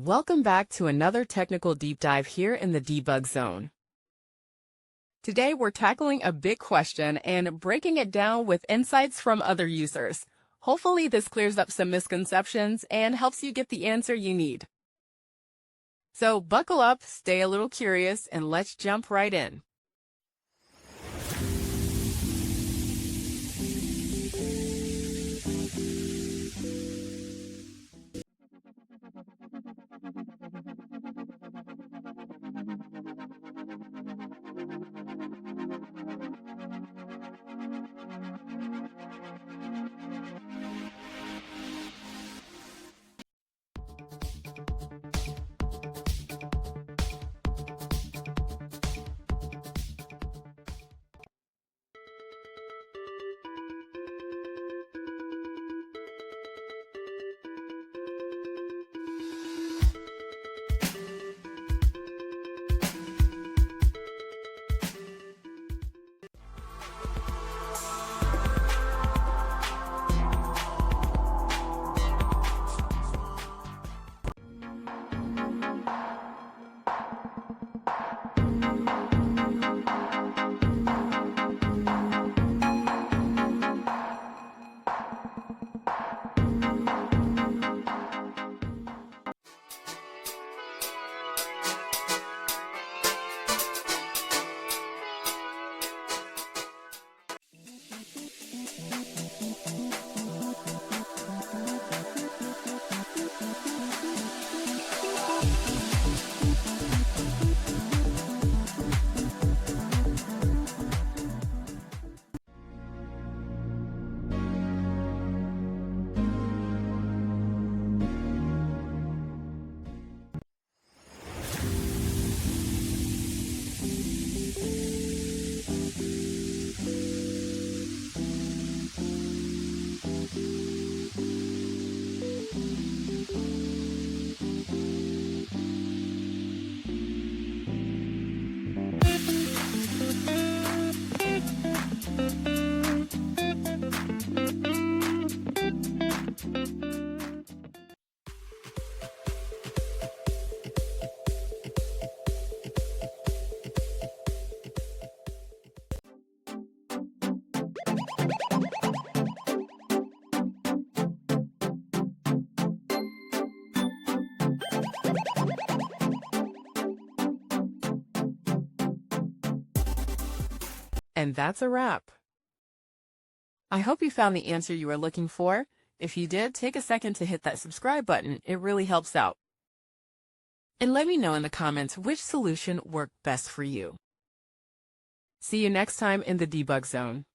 Welcome back to another technical deep dive here in the debug zone. Today we're tackling a big question and breaking it down with insights from other users. Hopefully this clears up some misconceptions and helps you get the answer you need. So buckle up, stay a little curious, and let's jump right in. And that's a wrap. I hope you found the answer you were looking for. If you did, take a second to hit that subscribe button. It really helps out. And let me know in the comments which solution worked best for you. See you next time in the debug zone.